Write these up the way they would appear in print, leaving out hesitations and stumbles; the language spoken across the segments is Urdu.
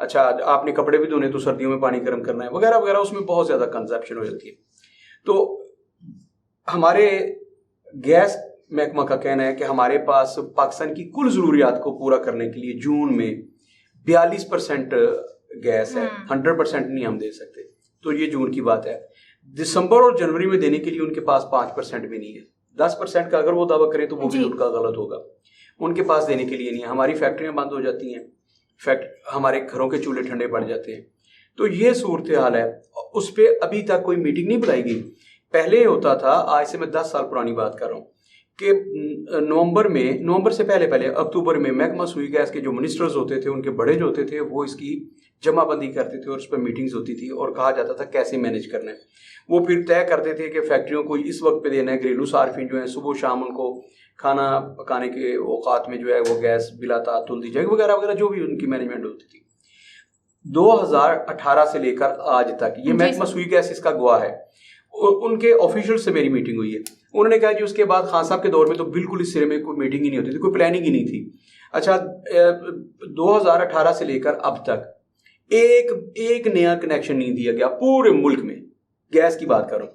اچھا آپ نے کپڑے بھی دھونے تو سردیوں میں پانی گرم کرنا ہے وغیرہ وغیرہ. اس میں بہت زیادہ کنزپشن ہو جاتی ہے. تو ہمارے گیس محکمہ کا کہنا ہے کہ ہمارے پاس پاکستان کی کل ضروریات کو پورا کرنے کے لیے جون میں 42% گیس ہے, 100% نہیں ہم دے سکتے. تو یہ جون کی بات ہے. دسمبر اور جنوری میں دینے کے لیے ان کے پاس 5% بھی نہیں ہے. 10% کا اگر وہ دعویٰ کریں تو وہ بھی ان کا غلط ہوگا. ان کے پاس دینے کے لیے نہیں ہے. ہماری فیکٹریاں بند ہو جاتی ہیں, ہمارے گھروں کے چولہے ٹھنڈے پڑ جاتے ہیں. تو یہ صورتحال ہے. اس پہ ابھی تک کوئی میٹنگ نہیں بلائی گئی. پہلے ہوتا تھا, آج سے میں 10 سال پرانی بات کر رہا ہوں, کہ نومبر سے پہلے اکتوبر میں محکمہ سوئی گیس کے جو منسٹرز ہوتے تھے, ان کے بڑے جو ہوتے تھے, وہ اس کی جمع بندی کرتے تھے اور اس پہ میٹنگز ہوتی تھی اور کہا جاتا تھا کیسے مینیج کرنا ہے. وہ پھر طے کرتے تھے کہ فیکٹریوں کو اس وقت پہ دینا ہے, گھریلو صارفین جو ہیں صبح شام ان کو کھانا پکانے کے اوقات میں جو ہے وہ گیس بلا تعطل دی جائے وغیرہ وغیرہ, جو بھی ان کی مینجمنٹ ہوتی تھی. 2018 سے لے کر آج تک یہ محکمہ سوئی گیس اس کا گواہ ہے. ان کے آفیشل سے میری میٹنگ ہوئی ہے. انہوں نے کہا جی اس کے بعد خان صاحب کے دور میں تو بالکل اس سرے میں کوئی میٹنگ ہی نہیں ہوتی تھی, کوئی پلاننگ ہی نہیں تھی. اچھا 2018 سے لے کر اب تک ایک نیا کنیکشن نہیں دیا گیا پورے ملک میں. گیس کی بات کروں,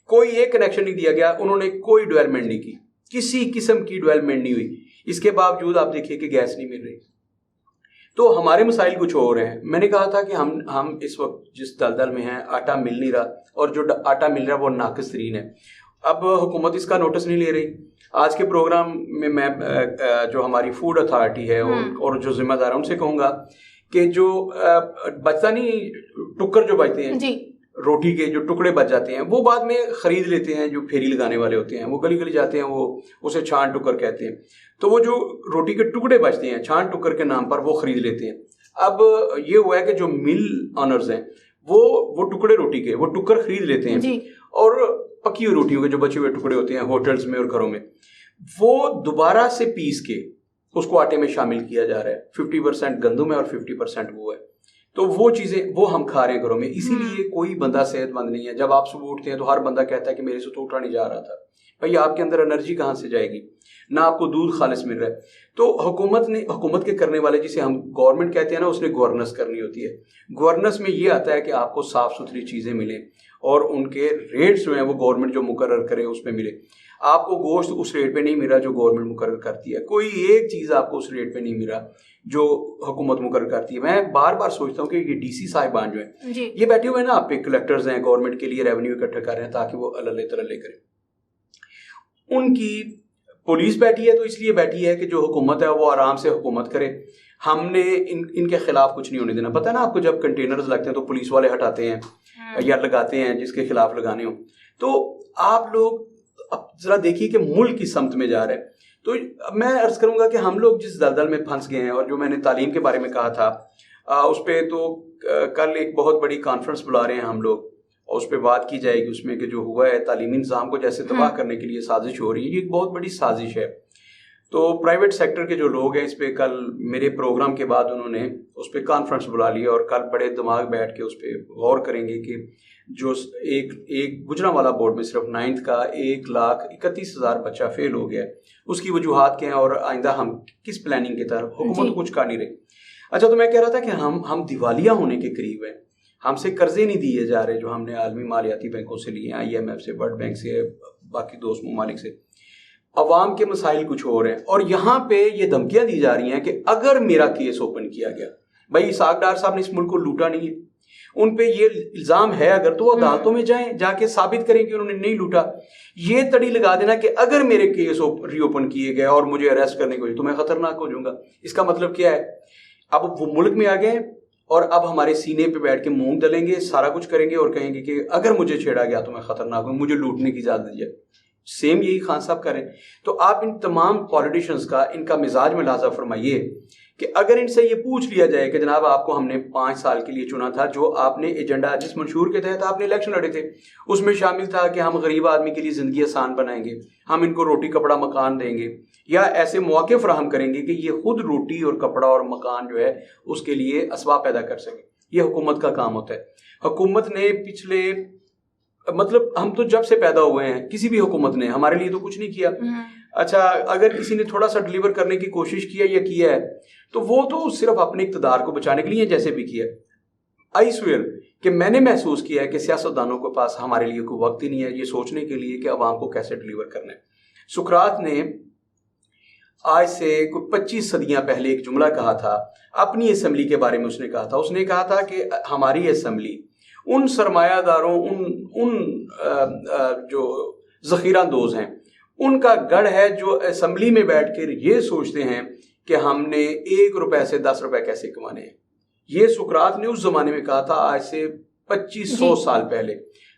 کوئی ایک کنیکشن نہیں دیا گیا. انہوں نے کوئی ڈیولپمنٹ نہیں کی, کسی قسم کی ڈیولپمنٹ نہیں ہوئی. اس کے باوجود آپ دیکھیے کہ گیس نہیں مل رہی. تو ہمارے مسائل کچھ اور ہیں. میں نے کہا تھا کہ ہم اس وقت جس دلدل میں ہیں, آٹا مل نہیں رہا, اور جو آٹا مل رہا ہے وہ ناقص ترین ہے. اب حکومت اس کا نوٹس نہیں لے رہی. آج کے پروگرام میں جو ہماری فوڈ اتھارٹی ہے اور جو ذمہ دار ہیں ان سے کہوں گا کہ جو بچتا نہیں ٹکر جو بچتے ہیں روٹی کے جو ٹکڑے بچ جاتے ہیں, وہ بعد میں خرید لیتے ہیں. جو پھیری لگانے والے ہوتے ہیں وہ گلی گلی جاتے ہیں, وہ اسے چھان ٹکر کہتے ہیں. تو وہ جو روٹی کے ٹکڑے بچتے ہیں چھان ٹکر کے نام پر وہ خرید لیتے ہیں. اب یہ ہوا ہے کہ جو مل آنرز ہیں وہ ٹکڑے روٹی کے وہ ٹکر خرید لیتے ہیں, اور پکی ہوئی روٹیوں کے جو بچے ہوئے ٹکڑے ہوتے ہیں ہوٹلز میں اور گھروں میں, وہ دوبارہ سے پیس کے اس کو آٹے میں شامل کیا جا رہا ہے. 50% گندم ہے اور 50% وہ ہے. تو وہ چیزیں وہ ہم کھا رہے ہیں گھروں میں. اسی لیے کوئی بندہ صحت مند نہیں ہے. جب آپ صبح اٹھتے ہیں تو ہر بندہ کہتا ہے کہ میرے سے تو اٹھا نہیں جا رہا تھا. بھائی آپ کے اندر انرجی کہاں سے جائے گی؟ نہ آپ کو دودھ خالص مل رہا ہے. تو حکومت کے کرنے والے جسے ہم گورنمنٹ کہتے ہیں نا, اس نے گورننس کرنی ہوتی ہے. گورننس میں یہ آتا ہے کہ آپ کو صاف ستھری چیزیں ملیں اور ان کے ریٹس جو ہیں وہ گورنمنٹ جو مقرر کرے اس پہ ملے. آپ کو گوشت اس ریٹ پہ نہیں مل رہا جو گورنمنٹ مقرر کرتی ہے. کوئی ایک چیز آپ کو اس ریٹ پہ نہیں مل رہا جو حکومت مقرر کرتی ہے. میں بار بار سوچتا ہوں کہ یہ ڈی سی صاحبان جو ہیں یہ بیٹھے ہوئے ہیں نا, آپ پہ کلیکٹرز ہیں, گورنمنٹ کے لیے ریونیو اکٹھا کر رہے ہیں تاکہ وہ اللہ ترلے کریں. ان کی پولیس بیٹھی ہے تو اس لیے بیٹھی ہے کہ جو حکومت ہے وہ آرام سے حکومت کرے. ہم نے ان کے خلاف کچھ نہیں ہونے دینا. پتہ ہے نا آپ کو, جب کنٹینرز لگتے ہیں تو پولیس والے ہٹاتے ہیں یا لگاتے ہیں جس کے خلاف لگانے ہوں. تو آپ لوگ اب ذرا دیکھیے کہ ملک کی سمت میں جا رہا ہے. تو میں عرض کروں گا کہ ہم لوگ جس دلدل میں پھنس گئے ہیں, اور جو میں نے تعلیم کے بارے میں کہا تھا اس پہ تو کل ایک بہت بڑی کانفرنس بلا رہے ہیں ہم لوگ, اور اس پہ بات کی جائے گی. اس میں کہ جو ہوا ہے تعلیمی نظام کو جیسے تباہ کرنے کے لیے سازش ہو رہی ہے, یہ ایک بہت بڑی سازش ہے. تو پرائیویٹ سیکٹر کے جو لوگ ہیں اس پہ کل میرے پروگرام کے بعد انہوں نے اس پہ کانفرنس بلا لی, اور کل بڑے دماغ بیٹھ کے اس پہ غور کریں گے کہ جو ایک گجرانوالہ بورڈ میں صرف 9th کا 1,31,000 بچہ فیل ہو گیا ہے, اس کی وجوہات کیا ہیں اور آئندہ ہم کس پلاننگ کی طرف حکومت کچھ کر نہیں رہی. اچھا تو میں کہہ رہا تھا کہ ہم دیوالیہ ہونے کے قریب ہیں. ہم سے قرضے نہیں دیے جا رہے جو ہم نے عالمی مالیاتی بینکوں سے لیے ہیں, IMF سے, ورلڈ بینک سے, باقی دوست ممالک سے. عوام کے مسائل کچھ اور ہیں, اور یہاں پہ یہ دھمکیاں دی جا رہی ہیں کہ اگر میرا کیس اوپن کیا گیا, بھائی اسحاق ڈار صاحب نے اس ملک کو لوٹا نہیں ہے, ان پہ یہ الزام ہے اگر تو وہ عدالتوں میں جائیں, جا کے ثابت کریں کہ انہوں نے نہیں لوٹا. یہ تڑی لگا دینا کہ اگر میرے کیس ری اوپن کیے گئے اور مجھے اریسٹ کرنے کو تو میں خطرناک ہو جاؤں گا. اس کا مطلب کیا ہے؟ اب وہ ملک میں آ گئے اور اب ہمارے سینے پہ بیٹھ کے مونگ ڈلیں گے, سارا کچھ کریں گے اور کہیں گے کہ اگر مجھے چھیڑا گیا تو میں خطرناک ہوں, مجھے لوٹنے کی اجازت دیجیے. سیم یہی خان صاحب کریں. تو آپ ان تمام پولیٹیشنز کا ان کا مزاج ملاحظہ فرمائیے کہ اگر ان سے یہ پوچھ لیا جائے کہ جناب آپ کو ہم نے 5 سال کے لیے چنا تھا, جو آپ نے ایجنڈا جس منشور کے تحت آپ نے الیکشن لڑے تھے اس میں شامل تھا کہ ہم غریب آدمی کے لیے زندگی آسان بنائیں گے, ہم ان کو روٹی کپڑا مکان دیں گے, یا ایسے مواقع فراہم کریں گے کہ یہ خود روٹی اور کپڑا اور مکان جو ہے اس کے لیے اسباب پیدا کر سکیں. یہ حکومت کا کام ہوتا ہے. حکومت نے ہم تو جب سے پیدا ہوئے ہیں کسی بھی حکومت نے ہمارے لیے تو کچھ نہیں کیا. اچھا اگر کسی نے تھوڑا سا ڈلیور کرنے کی کوشش کیا ہے تو وہ تو صرف اپنے اقتدار کو بچانے کے لیے جیسے بھی کیا ہے. آئی سویئر کہ میں نے محسوس کیا ہے کہ سیاستدانوں کے پاس ہمارے لیے کوئی وقت ہی نہیں ہے یہ سوچنے کے لیے کہ عوام کو کیسے ڈلیور کرنا ہے. سقراط نے آج سے کوئی 25 صدیاں پہلے ایک جملہ کہا تھا اپنی اسمبلی کے بارے میں. اس نے کہا تھا کہ ہماری اسمبلی ان سرمایہ داروں ان جو ذخیرہ اندوز ہیں ان کا گڑھ ہے جو اسمبلی میں بیٹھ کر یہ سوچتے ہیں کہ ہم نے 1 روپے سے 10 روپے کیسے کمانے ہیں. یہ سقراط نے اس زمانے میں کہا تھا آج سے 2500 سال پہلے.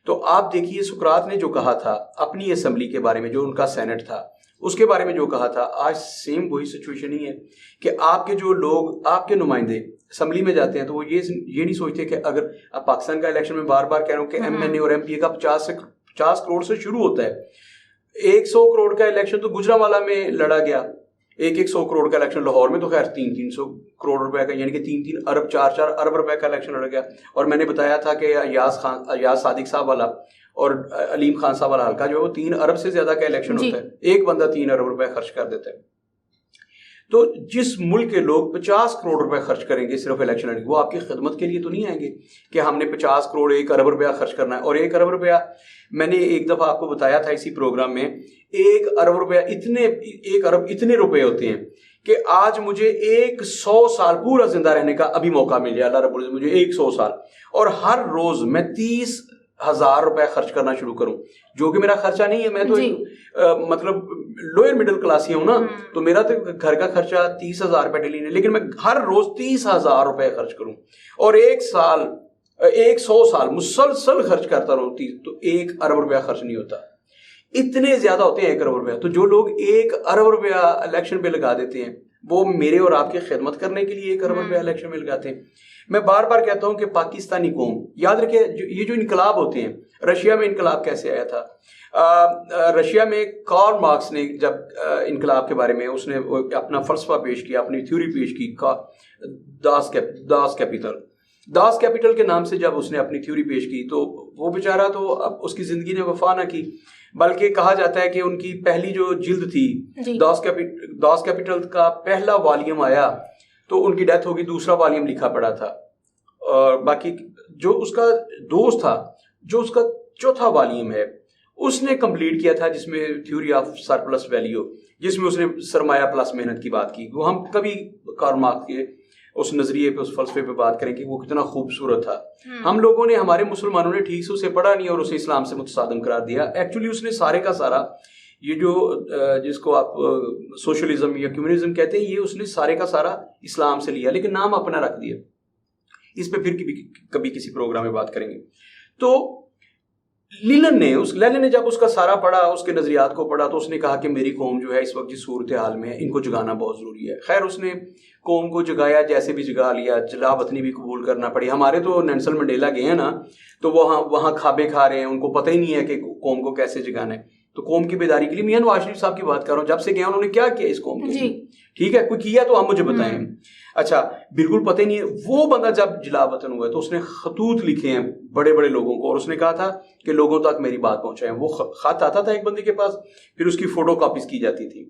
تو آپ دیکھیے سقراط نے جو کہا تھا اپنی اسمبلی کے بارے میں جو ان کا سینٹ تھا اس کے بارے میں جو کہا تھا آج سیم وہی سچویشن ہی ہے کہ آپ کے جو لوگ آپ کے نمائندے اسمبلی میں جاتے ہیں تو وہ یہ نہیں سوچتے کہ اگر اب پاکستان کا الیکشن میں بار بار کہہ رہا ہوں کہ ایم این اے اور ایم پی اے کا 50 کروڑ سے شروع ہوتا ہے. 100 کروڑ کا الیکشن تو گجرانوالہ میں لڑا گیا. 100 کروڑ کا الیکشن لاہور میں تو خیر 300 کروڑ روپے کا یعنی کہ 3 ارب 4 ارب روپے کا الیکشن لڑ گیا. اور میں نے بتایا تھا کہ ایاز صادق صاحب والا اور علیم خان صاحب والا حلقہ جو ہے وہ 3 ارب سے زیادہ کا الیکشن ہوتا ہے. ایک بندہ 3 ارب روپے خرچ کر دیتا ہے. تو جس ملک کے لوگ 50 کروڑ روپے خرچ کریں گے صرف الیکشن لڑنے وہ آپ کی خدمت کے لیے تو نہیں آئیں گے کہ ہم نے 50 کروڑ 1 ارب روپیہ خرچ کرنا ہے. اور 1 ارب روپیہ میں نے ایک دفعہ آپ کو بتایا تھا اسی پروگرام میں 1 ارب روپیہ 1 ارب اتنے روپے ہوتے ہیں کہ آج مجھے 100 سال پورا زندہ رہنے کا ابھی موقع مل جائے اللہ رب العزت مجھے 100 سال اور ہر روز میں 30,000 روپے خرچ کرنا شروع کروں جو کہ میرا خرچہ نہیں ہے. میں تو مطلب لوئر مڈل کلاس ہی ہوں نا تو میرا تو گھر کا خرچہ 30,000 روپے ڈیلی ہے لیکن میں ہر روز 30,000 روپے خرچ کروں اور 100 سال مسلسل خرچ کرتا رہوں تو 1 ارب روپیہ خرچ نہیں ہوتا. اتنے زیادہ ہوتے ہیں 1 ارب روپیہ. تو جو لوگ 1 ارب روپیہ الیکشن پہ لگا دیتے ہیں وہ میرے اور آپ کی خدمت کرنے کے لیے 1 ارب روپیہ الیکشن میں لگاتے ہیں. میں بار بار کہتا ہوں کہ پاکستانی قوم یاد رکھے یہ جو انقلاب ہوتے ہیں رشیا میں انقلاب کیسے آیا تھا. رشیا میں کارل مارکس نے جب انقلاب کے بارے میں اس نے اپنا فلسفہ پیش کیا اپنی تھیوری پیش کی داس کیپیٹل کے نام سے جب اس نے اپنی تھیوری پیش کی تو وہ بیچارہ تو اب اس کی زندگی نے وفا نہ کی بلکہ کہا جاتا ہے کہ ان کی پہلی جو جلد تھی داس کیپیٹل کا پہلا والیوم آیا تو ان کی ڈیتھ ہوگی دوسرا والیوم لکھا پڑا تھا اور باقی جو اس کا دوست تھا جو اس کا چوتھا والیوم ہے اس نے کمپلیٹ کیا تھا جس میں تھیوری آف سرپلس ویلیو جس میں اس نے سرمایہ پلس محنت کی بات کی. وہ ہم کبھی کارل مارکس کے اس نظریے پہ اس فلسفے پہ بات کریں کہ وہ کتنا خوبصورت تھا. ہم لوگوں نے ہمارے مسلمانوں نے ٹھیک سے اسے پڑھا نہیں اور اسے اسلام سے متصادم قرار دیا. ایکچولی اس نے سارے کا سارا یہ جو جس کو آپ سوشلزم یا کمیونزم کہتے ہیں یہ اس نے سارے کا سارا اسلام سے لیا لیکن نام اپنا رکھ دیا. اس پہ پھر کبھی کسی پروگرام میں بات کریں گے. تو لینن نے جب اس کا سارا پڑھا اس کے نظریات کو پڑھا تو اس نے کہا کہ میری قوم جو ہے اس وقت جس صورتحال میں ہے ان کو جگانا بہت ضروری ہے. خیر اس نے قوم کو جگایا جیسے بھی جگا لیا جلا وطنی بھی قبول کرنا پڑی. ہمارے تو نیلسن منڈیلا گئے ہیں نا تو وہاں کھابے کھا رہے ہیں ان کو پتہ ہی نہیں ہے کہ قوم کو کیسے جگانا ہے. تو قوم کی بیداری کے لیے میاں نواز شریف صاحب کی بات کر رہا ہوں جب سے گیا انہوں نے کیا کیا اس قوم کے لیے ٹھیک ہے کوئی کیا تو آپ مجھے بتائیں. اچھا بالکل پتہ ہی نہیں ہے. وہ بندہ جب جلا وطن ہوا ہے تو اس نے خطوط لکھے ہیں بڑے بڑے لوگوں کو اور اس نے کہا تھا کہ لوگوں تک میری بات پہنچائیں. وہ خط آتا تھا ایک بندے کے پاس پھر اس کی فوٹو کاپیز کی جاتی تھی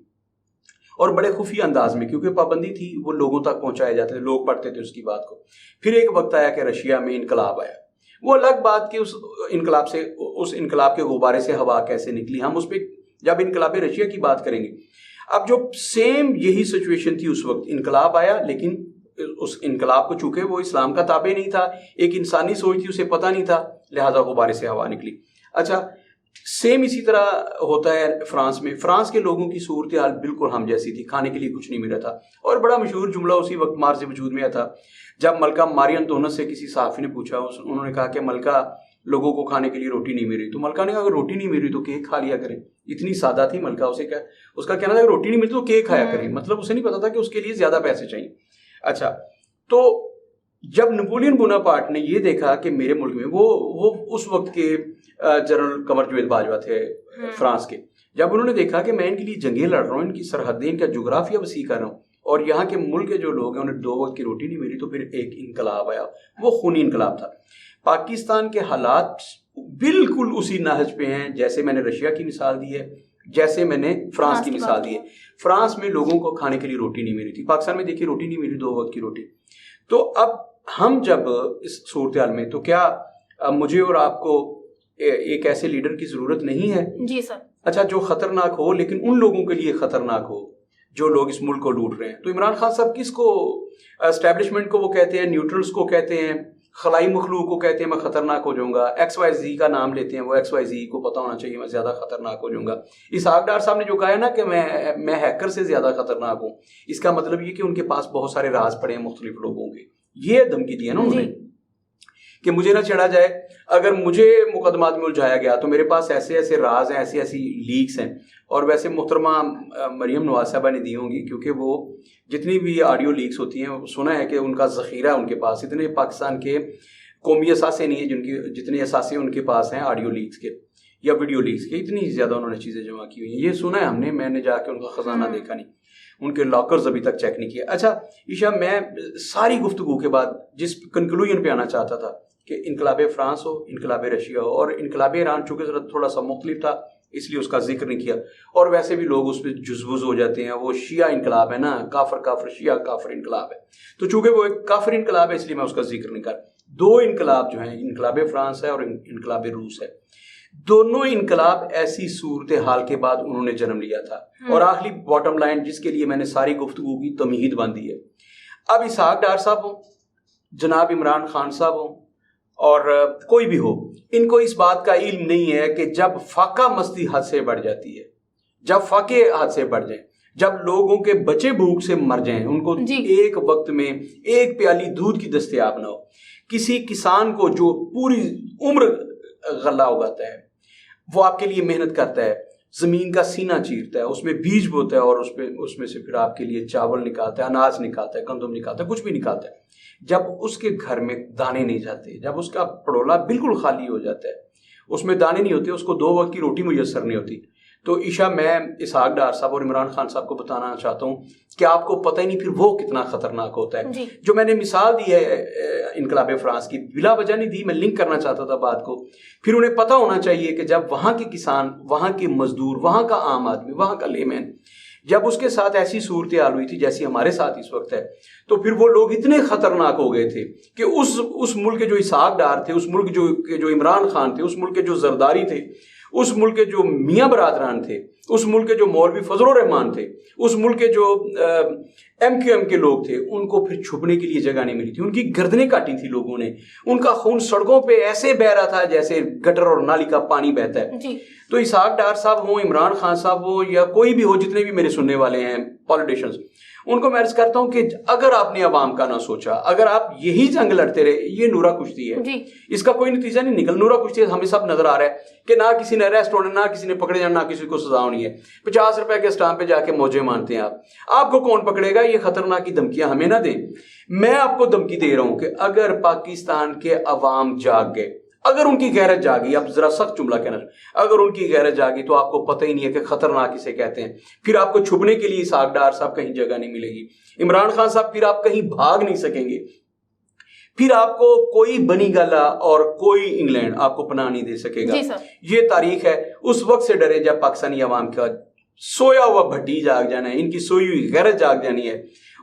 اور بڑے خفیہ انداز میں کیونکہ پابندی تھی وہ لوگوں تک پہنچائے جاتے تھے لوگ پڑھتے تھے اس کی بات کو. پھر ایک وقت آیا کہ رشیا میں انقلاب آیا. وہ الگ بات کہ اس انقلاب کے غبارے سے ہوا کیسے نکلی ہم اس پہ جب انقلاب رشیا کی بات کریں گے. اب جو سیم یہی سچویشن تھی اس وقت انقلاب آیا لیکن اس انقلاب کو چونکہ وہ اسلام کا تابع نہیں تھا ایک انسانی سوچ تھی اسے پتہ نہیں تھا لہذا غبارے سے ہوا نکلی. اچھا سیم اسی طرح ہوتا ہے فرانس میں. فرانس کے لوگوں کی صورتحال بالکل ہم جیسی تھی کھانے کے لیے کچھ نہیں ملا تھا اور بڑا مشہور جملہ اسی وقت مارز وجود میں تھا جب ملکہ ماری انطونیس سے کسی صحافی نے پوچھا انہوں نے کہا کہ ملکہ لوگوں کو کھانے کے لیے روٹی نہیں مل رہی. تو ملکہ نے کہا اگر روٹی نہیں مل رہی تو کیک کھا لیا کریں. اتنی سادہ تھی ملکہ اس کا کہنا تھا کہ روٹی نہیں ملتی تو کیک کھایا کریں. مطلب اسے نہیں پتا تھا کہ اس کے لیے زیادہ پیسے چاہیے. اچھا تو جب نپولین بوناپارٹ نے یہ دیکھا کہ میرے ملک میں وہ اس وقت کے جنرل قمر جاوید باجوہ تھے فرانس کے جب انہوں نے دیکھا کہ میں ان کے لیے جنگیں لڑ رہا ہوں ان کی سرحدیں ان کا جغرافیہ وسیع کر رہا ہوں اور یہاں کے ملک کے جو لوگ ہیں انہیں 2 وقت کی روٹی نہیں ملی تو پھر ایک انقلاب آیا. وہ خونی انقلاب تھا. پاکستان کے حالات بالکل اسی نہج پہ ہیں جیسے میں نے رشیا کی مثال دی ہے جیسے میں نے فرانس کی مثال دی ہے. فرانس میں لوگوں کو کھانے کے لیے روٹی نہیں ملی تھی. پاکستان میں دیکھیے روٹی نہیں ملی, 2 وقت کی روٹی. تو اب ہم جب اس صورتحال میں, تو کیا مجھے اور آپ کو ایک ایسے لیڈر کی ضرورت نہیں ہے؟ جی سر. اچھا, جو خطرناک ہو لیکن ان لوگوں کے لیے خطرناک ہو جو لوگ اس ملک کو لوٹ رہے ہیں. تو عمران خان صاحب کس کو, اسٹیبلشمنٹ کو وہ کہتے ہیں, نیوٹرلز کو کہتے ہیں, خلائی مخلوق کو کہتے ہیں میں خطرناک ہو جاؤں گا, ایکس وائی زی کا نام لیتے ہیں, وہ ایکس وائی زی کو پتہ ہونا چاہیے میں زیادہ خطرناک ہو جاؤں گا. اسحاق ڈار صاحب نے جو کہا ہے نا کہ میں ہیکر سے زیادہ خطرناک ہوں, اس کا مطلب یہ کہ ان کے پاس بہت سارے راز پڑے ہیں مختلف لوگوں کے. یہ دھمکی دی ہے نا انہوں نے کہ مجھے نہ چڑھا جائے, اگر مجھے مقدمات میں الجھایا گیا تو میرے پاس ایسے ایسے راز ہیں, ایسی ایسی لیکس ہیں. اور ویسے محترمہ مریم نواز صاحبہ نے دی ہوں گی, کیونکہ وہ جتنی بھی آڈیو لیکس ہوتی ہیں سنا ہے کہ ان کا ذخیرہ ہے ان کے پاس. اتنے پاکستان کے قومی اثاثے نہیں ہیں جن کی جتنے اثاثے ان کے پاس ہیں آڈیو لیکس کے یا ویڈیو لیکس کے, اتنی زیادہ انہوں نے چیزیں جمع کی ہوئی ہیں. یہ سنا ہے ہم نے, میں نے جا کے ان کا خزانہ دیکھا نہیں, ان کے لاکرز ابھی تک چیک نہیں کیا. اچھا عشا, میں ساری گفتگو کے بعد جس کنکلوژن پہ آنا چاہتا تھا کہ انقلاب فرانس ہو, انقلاب رشیا ہو, اور انقلاب ایران چونکہ ذرا تھوڑا سا مختلف تھا اس لیے اس کا ذکر نہیں کیا, اور ویسے بھی لوگ اس پہ جزبز ہو جاتے ہیں, وہ شیعہ انقلاب ہے نا, کافر شیعہ کافر انقلاب ہے, تو چونکہ وہ ایک کافر انقلاب ہے اس لیے میں اس کا ذکر نہیں کر. 2 انقلاب جو ہیں, انقلاب فرانس ہے اور انقلاب روس ہے, دونوں انقلاب ایسی صورتحال کے بعد انہوں نے جنم لیا تھا. اور آخری باٹم لائن جس کے لیے میں نے ساری گفتگو کی تمہید باندھی ہے, اب اسحاق ڈار صاحب ہوں, جناب عمران خان صاحب ہوں, اور کوئی بھی ہو, ان کو اس بات کا علم نہیں ہے کہ جب فاقہ مستی حد سے بڑھ جاتی ہے, جب فاقے حد سے بڑھ جائیں, جب لوگوں کے بچے بھوک سے مر جائیں, ان کو ایک وقت میں 1 پیالی دودھ کی دستیاب نہ ہو, کسی کسان کو جو پوری عمر غلہ اگاتا ہے, وہ آپ کے لیے محنت کرتا ہے, زمین کا سینہ چیرتا ہے, اس میں بیج بوتا ہے, اور اس میں سے پھر آپ کے لیے چاول نکالتا ہے, اناج نکالتا ہے, گندم نکالتا ہے, کچھ بھی نکالتا ہے. جب اس کے گھر میں دانے نہیں جاتے, جب اس کا پڑولا بالکل خالی ہو جاتا ہے, اس میں دانے نہیں ہوتے, اس کو 2 وقت کی روٹی میسر نہیں ہوتی, تو عشا میں اسحاق ڈار صاحب اور عمران خان صاحب کو بتانا چاہتا ہوں کہ آپ کو پتہ ہی نہیں پھر وہ کتنا خطرناک ہوتا ہے. جو میں نے مثال دی ہے انقلاب فرانس کی, بلا وجہ نہیں دی, میں لنک کرنا چاہتا تھا بات کو. پھر انہیں پتہ ہونا چاہیے کہ جب وہاں کے کسان, وہاں کے مزدور, وہاں کا عام آدمی, وہاں کا لیمین, جب اس کے ساتھ ایسی صورتحال ہوئی تھی جیسی ہمارے ساتھ اس وقت ہے, تو پھر وہ لوگ اتنے خطرناک ہو گئے تھے کہ اس ملک کے جو اسحاق ڈار تھے, اس ملک جو عمران خان تھے, اس ملک کے جو زرداری تھے, اس ملک کے جو میاں برادران تھے, اس ملک کے جو مولوی فضل الرحمان تھے, اس ملک کے جو MQM کے لوگ تھے, ان کو پھر چھپنے کے لیے جگہ نہیں ملی تھی. ان کی گردنیں کاٹی تھی لوگوں نے, ان کا خون سڑکوں پہ ایسے بہ رہا تھا جیسے گٹر اور نالی کا پانی بہتا ہے. تو اسحاق ڈار صاحب ہوں, عمران خان صاحب ہوں, یا کوئی بھی ہو, جتنے بھی میرے سننے والے ہیں پولیٹیشنز, ان کو میں عرض کرتا ہوں کہ اگر آپ نے عوام کا نہ سوچا, اگر آپ یہی جنگ لڑتے رہے, یہ نورا کشتی ہے, اس کا کوئی نتیجہ نہیں نکل. نورا کشتی ہمیں سب نظر آ رہا ہے کہ نہ کسی نے اریسٹ ہونا, نہ کسی نے پکڑے جانا, نہ کسی کو سزا ہونی ہے. 50 روپے کے اسٹامپ پہ جا کے موجے مانتے ہیں آپ کو کون پکڑے گا؟ یہ خطرناک کی دھمکیاں ہمیں نہ دیں. میں آپ کو دھمکی دے رہا ہوں کہ اگر پاکستان کے عوام جاگ گئے, اگر ان کی غیرت جاگی, اب ذرا سخت جملہ کہنا, اگر ان کی غیرت جاگی تو آپ کو پتہ ہی نہیں ہے کہ خطرناک اسے کہتے ہیں. پھر آپ کو چھپنے کے لیے اسحاق ڈار صاحب کہیں جگہ نہیں ملے گی, عمران خان صاحب پھر آپ کہیں بھاگ نہیں سکیں گے, پھر آپ کو کوئی بنی گالا اور کوئی انگلینڈ آپ کو پناہ نہیں دے سکے گا. یہ تاریخ ہے. اس وقت سے ڈرے جب پاکستانی عوام کا سویا ہوا بھٹی جاگ جانا ہے, ان کی سوئی ہوئی غیرت جاگ جانی ہے,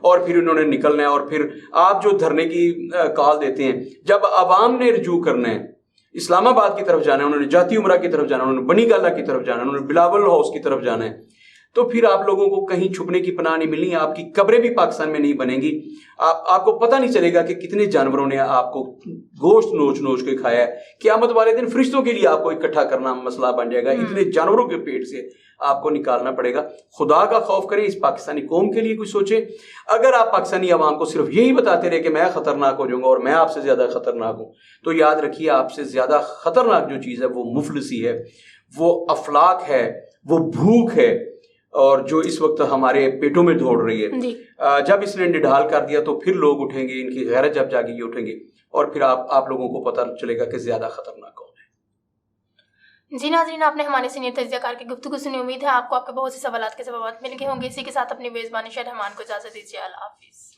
اور پھر انہوں نے نکلنا ہے. اور پھر آپ جو دھرنے کی کال دیتے ہیں, جب عوام نے رجوع کرنا ہے, اسلام آباد کی طرف جانا ہے, انہوں نے جاتی عمرہ کی طرف جانا ہے, انہوں نے بنی گالا کی طرف جانا ہے, انہوں نے بلاول ہاؤس کی طرف جانا ہے, تو پھر آپ لوگوں کو کہیں چھپنے کی پناہ نہیں ملنی. آپ کی قبریں بھی پاکستان میں نہیں بنیں گی. آپ کو پتہ نہیں چلے گا کہ کتنے جانوروں نے آپ کو گوشت نوچ کے کھایا ہے. قیامت والے دن فرشتوں کے لیے آپ کو اکٹھا کرنا مسئلہ بن جائے گا. اتنے جانوروں کے پیٹ سے آپ کو نکالنا پڑے گا. خدا کا خوف کریں, اس پاکستانی قوم کے لیے کچھ سوچیں. اگر آپ پاکستانی عوام کو صرف یہی بتاتے رہے کہ میں خطرناک ہو جاؤں گا اور میں آپ سے زیادہ خطرناک ہوں, تو یاد رکھیے آپ سے زیادہ خطرناک جو چیز ہے وہ مفلسی ہے, وہ افلاک ہے, وہ بھوک ہے, اور جو اس وقت ہمارے پیٹوں میں دوڑ رہی ہے. جب اس نے نڈھال کر دیا تو پھر لوگ اٹھیں گے, ان کی غیرت جب جاگے گی اٹھیں گے, اور پھر آپ لوگوں کو پتہ چلے گا کہ زیادہ خطرناک کون ہے. جی ناظرین, آپ نے ہمارے سینئر تجزیہ کار کی گفتگو سنی. امید ہے آپ کو آپ کے بہت سے سوالات کے جوابات مل گئے ہوں گے. اسی کے ساتھ اپنی میزبان شہر رحمان کو اجازت دیجیے. اللہ حافظ.